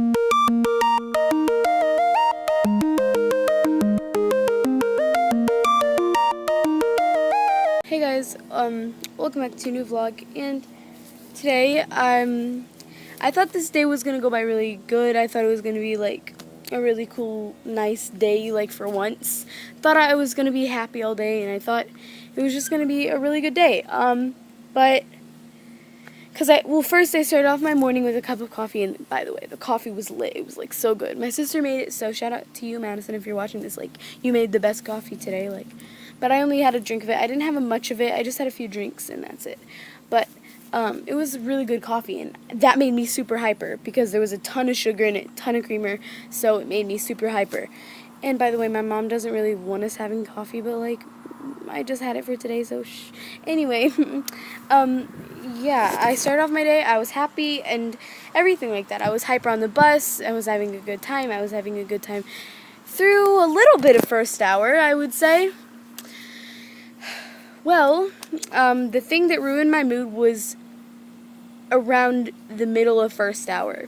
Hey guys, welcome back to a new vlog, and today, I thought this day was gonna go by really good. I thought it was gonna be like a really cool, nice day, like for once. Thought I was gonna be happy all day, and I thought it was just gonna be a really good day. But first I started off my morning with a cup of coffee, and by the way, the coffee was lit. It was like so good. My sister made it, so shout out to you, Madison, if you're watching this. Like, you made the best coffee today, like. But I only had a drink of it. I didn't have much of it. I just had a few drinks, and that's it. But it was really good coffee, and that made me super hyper because there was a ton of sugar in it, a ton of creamer, so it made me super hyper. And by the way, my mom doesn't really want us having coffee, but like, I just had it for today, so shh. Anyway, yeah, I started off my day. I was happy and everything like that. I was hyper on the bus. I was having a good time. I was having a good time through a little bit of first hour, I would say. Well, the thing that ruined my mood was around the middle of first hour.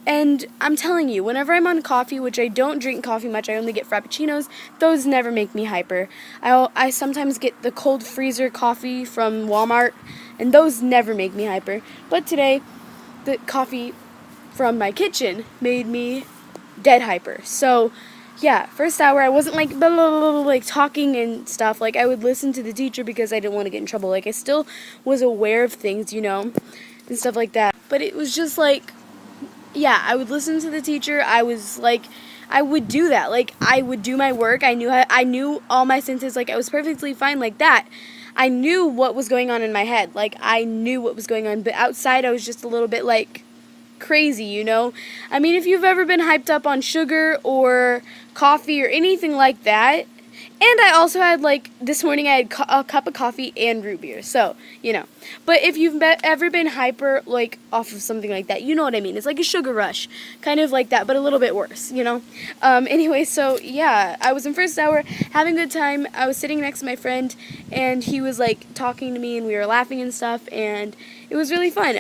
And I'm telling you, whenever I'm on coffee, which I don't drink coffee much, I only get frappuccinos, those never make me hyper. I sometimes get the cold freezer coffee from Walmart, and those never make me hyper. But today, the coffee from my kitchen made me dead hyper. So, yeah, first hour I wasn't like blah, blah, blah, blah, like talking and stuff. Like, I would listen to the teacher because I didn't want to get in trouble. Like, I still was aware of things, you know, and stuff like that. But it was just like, yeah, I would listen to the teacher. I was like, I would do that. Like, I would do my work. I knew all my sentences. Like, I was perfectly fine like that. I knew what was going on in my head. Like, I knew what was going on. But outside, I was just a little bit like crazy, you know? I mean, if you've ever been hyped up on sugar or coffee or anything like that, and I also had, like, this morning I had a cup of coffee and root beer, so, you know. But if you've ever been hyper, like, off of something like that, you know what I mean. It's like a sugar rush, kind of like that, but a little bit worse, you know. Anyway, so, yeah, I was in first hour, having a good time. I was sitting next to my friend, and he was, like, talking to me, and we were laughing and stuff, and it was really fun.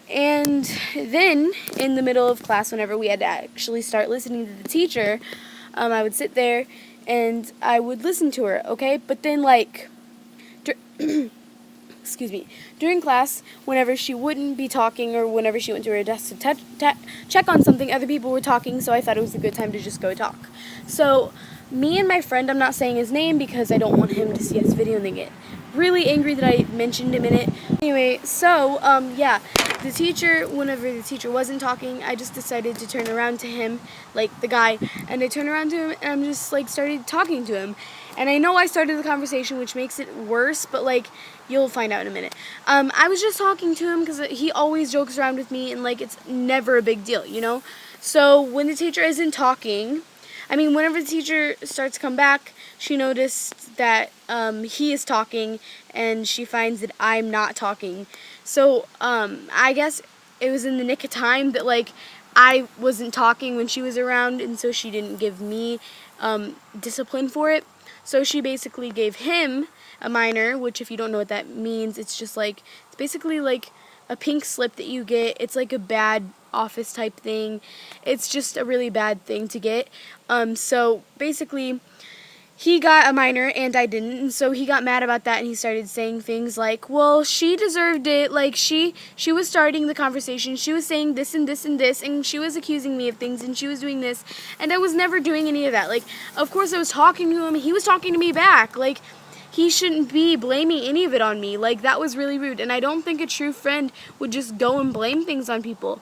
And then, in the middle of class, whenever we had to actually start listening to the teacher, I would sit there, and I would listen to her, okay? But then, like, excuse me, during class, whenever she wouldn't be talking or whenever she went to her desk to check on something, other people were talking, so I thought it was a good time to just go talk. So, me and my friend, I'm not saying his name because I don't want him to see this video and they get really angry that I mentioned him in it. Anyway, so, yeah, the teacher, whenever the teacher wasn't talking, I just decided to turn around to him, like the guy, and I turned around to him and I'm just, like, started talking to him. And I know I started the conversation, which makes it worse, but, like, you'll find out in a minute. I was just talking to him because he always jokes around with me, and, like, it's never a big deal, you know? So when the teacher isn't talking, I mean, whenever the teacher starts to come back, she noticed that he is talking, and she finds that I'm not talking. So, I guess it was in the nick of time that, like, I wasn't talking when she was around, and so she didn't give me discipline for it. So she basically gave him a minor, which if you don't know what that means, it's just like, it's basically like a pink slip that you get. It's like a bad office type thing. It's just a really bad thing to get. So basically, he got a minor and I didn't, and so he got mad about that, and he started saying things like, well, she deserved it, like, she was starting the conversation, she was saying this and this and this, and she was accusing me of things, and she was doing this, and I was never doing any of that. Like, of course I was talking to him, he was talking to me back, like, he shouldn't be blaming any of it on me. Like, that was really rude, and I don't think a true friend would just go and blame things on people.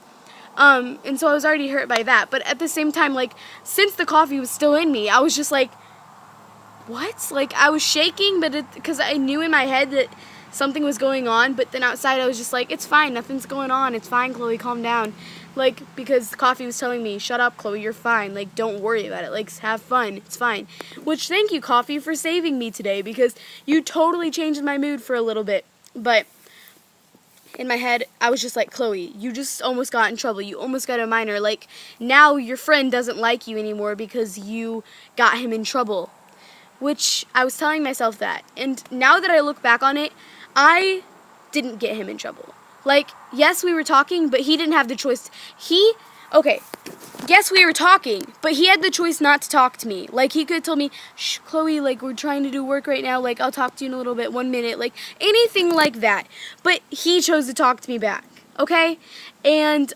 And so I was already hurt by that, but at the same time, like, since the coffee was still in me, I was just like, what? Like, I was shaking, but because I knew in my head that something was going on, but then outside I was just like, it's fine, nothing's going on, it's fine, Chloe, calm down. Like, because the coffee was telling me, shut up, Chloe, you're fine, like, don't worry about it, like, have fun, it's fine. Which, thank you, coffee, for saving me today, because you totally changed my mood for a little bit. But in my head, I was just like, Chloe, you just almost got in trouble, you almost got a minor, like, now your friend doesn't like you anymore because you got him in trouble. Which, I was telling myself that. And now that I look back on it, I didn't get him in trouble. Like, yes, we were talking, but he didn't have the choice. Okay, yes, we were talking, but he had the choice not to talk to me. Like, he could have told me, shh, Khloe, like, we're trying to do work right now. Like, I'll talk to you in a little bit, 1 minute. Like, anything like that. But he chose to talk to me back, okay? And,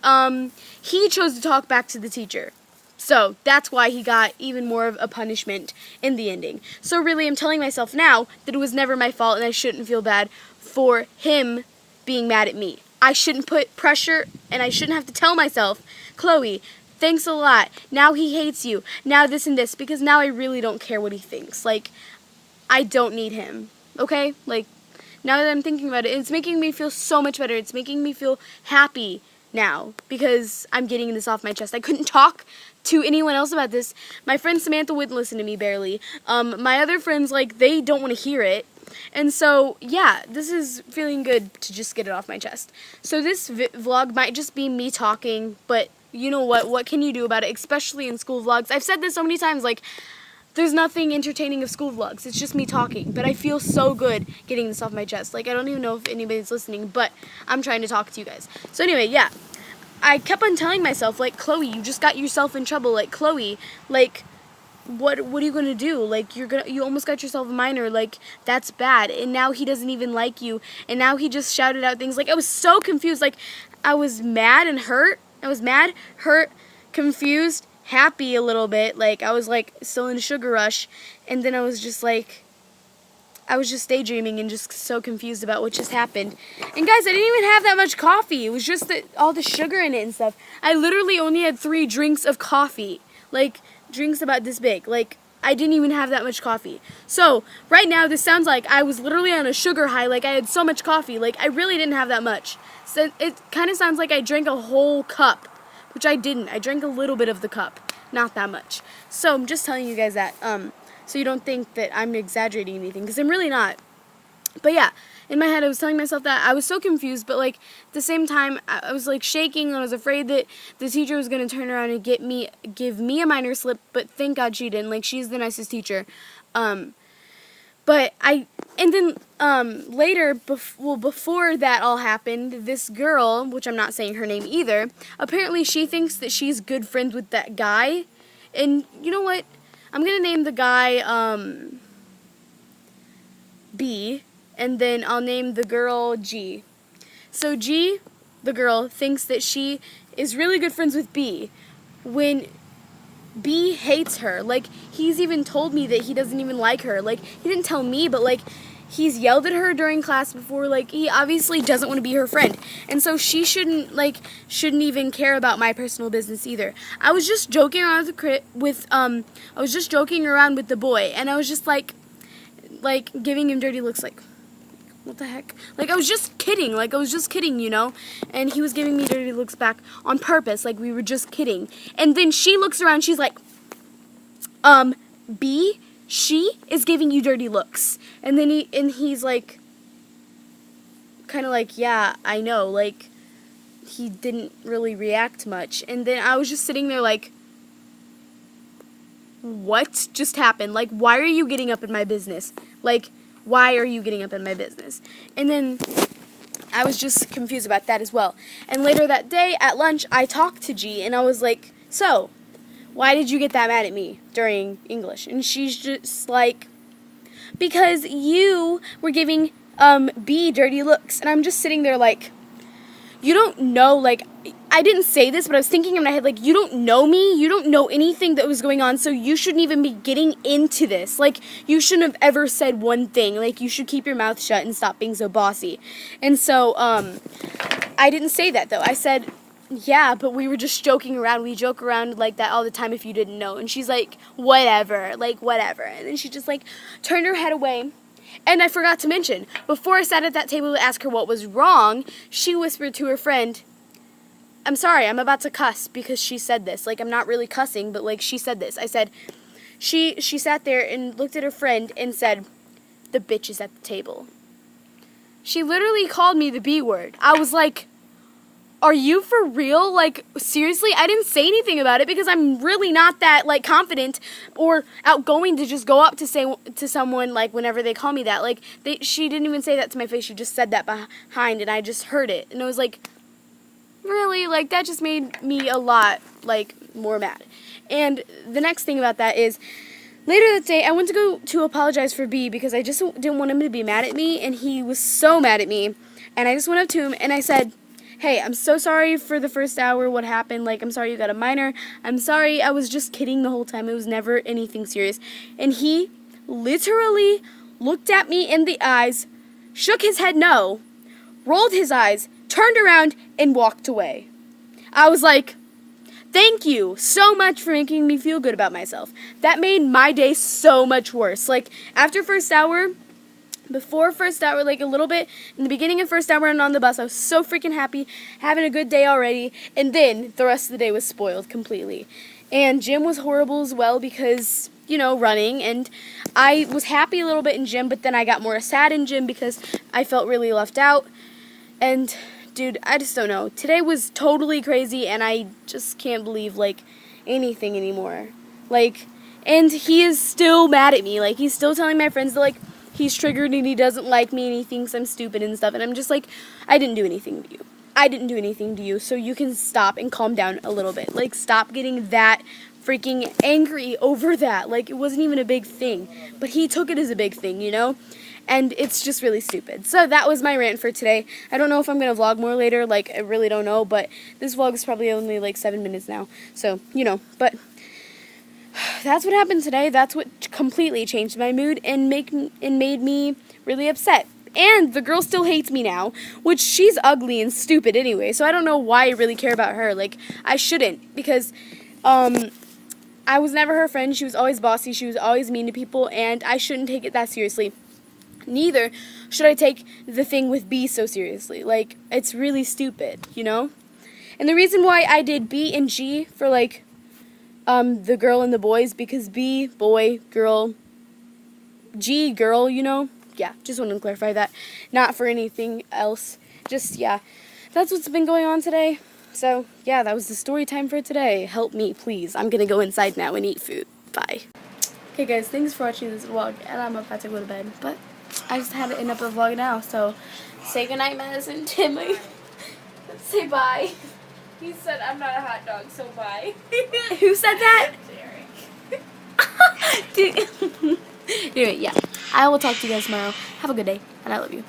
he chose to talk back to the teacher. So, that's why he got even more of a punishment in the ending. So, really, I'm telling myself now that it was never my fault and I shouldn't feel bad for him being mad at me. I shouldn't put pressure, and I shouldn't have to tell myself, Khloe, thanks a lot. Now he hates you. Now this and this. Because now I really don't care what he thinks. Like, I don't need him. Okay? Like, now that I'm thinking about it, it's making me feel so much better. It's making me feel happy now. Because I'm getting this off my chest. I couldn't talk to anyone else about this. My friend Samantha wouldn't listen to me barely. My other friends, like, they don't want to hear it. And so, yeah, this is feeling good to just get it off my chest. So this vlog might just be me talking, but you know what? What can you do about it, especially in school vlogs? I've said this so many times, like, there's nothing entertaining of school vlogs. It's just me talking, but I feel so good getting this off my chest. Like, I don't even know if anybody's listening, but I'm trying to talk to you guys. So anyway, yeah, I kept on telling myself, like, Khloe, you just got yourself in trouble. Like, Khloe, like, what are you gonna do? Like, you almost got yourself a minor. Like, that's bad. And now he doesn't even like you. And now he just shouted out things. Like, I was so confused. Like, I was mad and hurt. I was mad, hurt, confused, happy a little bit. Like, I was like still in a sugar rush. And then I was just like, I was just daydreaming and just so confused about what just happened. And guys, I didn't even have that much coffee. It was just all the sugar in it and stuff. I literally only had 3 drinks of coffee. Like, drinks about this big. Like, I didn't even have that much coffee. So, right now, this sounds like I was literally on a sugar high. Like, I had so much coffee. Like, I really didn't have that much. So, it kind of sounds like I drank a whole cup, which I didn't. I drank a little bit of the cup. Not that much. So, I'm just telling you guys that, so you don't think that I'm exaggerating anything, because I'm really not. But yeah, in my head I was telling myself that. I was so confused, but like at the same time I was like shaking, and I was afraid that the teacher was going to turn around and give me a minor slip, but thank God she didn't. Like, she's the nicest teacher. But then later, before that all happened, this girl, which I'm not saying her name either, apparently she thinks that she's good friends with that guy. And you know what? I'm going to name the guy B, and then I'll name the girl G. So G, the girl, thinks that she is really good friends with B, when B hates her. Like, he's even told me that he doesn't even like her. Like, he didn't tell me, but like, he's yelled at her during class before. Like, he obviously doesn't want to be her friend. And so she shouldn't even care about my personal business either. I was just joking around with the boy, and I was just like giving him dirty looks, like, what the heck? Like, I was just kidding, you know? And he was giving me dirty looks back on purpose, like we were just kidding. And then she looks around, she's like, B, she is giving you dirty looks. And then he's like, kind of like, yeah, I know. Like, he didn't really react much. And then I was just sitting there like, what just happened? Like, why are you getting up in my business? Like, why are you getting up in my business? And then I was just confused about that as well. And later that day at lunch, I talked to G, and I was like, so, why did you get that mad at me during English? And she's just like, because you were giving B dirty looks. And I'm just sitting there like, you don't know, like, I didn't say this, but I was thinking in my head, like, you don't know me, you don't know anything that was going on, so you shouldn't even be getting into this. Like, you shouldn't have ever said one thing. Like, you should keep your mouth shut and stop being so bossy. And so, I didn't say that, though. I said, yeah, but we were just joking around. We joke around like that all the time if you didn't know. And she's like, whatever, like, whatever. And then she just, like, turned her head away. And I forgot to mention, before I sat at that table to ask her what was wrong, she whispered to her friend, I'm sorry, I'm about to cuss because she said this. Like, I'm not really cussing, but, like, she said this. I said, she sat there and looked at her friend and said, the bitch is at the table. She literally called me the B word. I was like, are you for real? Like, seriously? I didn't say anything about it because I'm really not that, like, confident or outgoing to just go up to say to someone, like, whenever they call me that. Like, she didn't even say that to my face. She just said that behind, and I just heard it. And it was like, really? Like, that just made me a lot, like, more mad. And the next thing about that is, later that day, I went to go to apologize for B because I just didn't want him to be mad at me, and he was so mad at me. And I just went up to him, and I said, hey, I'm so sorry for the first hour, what happened, like, I'm sorry you got a minor, I'm sorry, I was just kidding the whole time, it was never anything serious. And he literally looked at me in the eyes, shook his head no, rolled his eyes, turned around, and walked away. I was like, thank you so much for making me feel good about myself. That made my day so much worse. Like, after first hour, before first hour, like a little bit, in the beginning of first hour and on the bus, I was so freaking happy, having a good day already, and then the rest of the day was spoiled completely. And gym was horrible as well because, you know, running, and I was happy a little bit in gym, but then I got more sad in gym because I felt really left out, and dude, I just don't know. Today was totally crazy, and I just can't believe, like, anything anymore. Like, and he is still mad at me. Like, he's still telling my friends that, like, he's triggered and he doesn't like me and he thinks I'm stupid and stuff. And I'm just like, I didn't do anything to you. I didn't do anything to you, so you can stop and calm down a little bit. Like, stop getting that freaking angry over that. Like, it wasn't even a big thing. But he took it as a big thing, you know? And it's just really stupid. So that was my rant for today. I don't know if I'm going to vlog more later. Like, I really don't know. But this vlog is probably only like 7 minutes now. So, you know. But that's what happened today. That's what completely changed my mood and made me really upset. And the girl still hates me now, which she's ugly and stupid anyway. So I don't know why I really care about her. Like, I shouldn't. Because I was never her friend. She was always bossy. She was always mean to people. And I shouldn't take it that seriously. Neither should I take the thing with B so seriously. Like, it's really stupid, you know? And the reason why I did B and G for, like, the girl and the boys, because B, boy, girl, G, girl, you know? Yeah, just wanted to clarify that. Not for anything else. Just, yeah. That's what's been going on today. So, yeah, that was the story time for today. Help me, please. I'm gonna go inside now and eat food. Bye. Okay, guys, thanks for watching this vlog, and I'm about to go to bed, but I just had to end up the vlog now, so say goodnight, Madison, Timmy. Say bye. He said I'm not a hot dog, so bye. Who said that? Derek. Anyway, yeah. I will talk to you guys tomorrow. Have a good day, and I love you.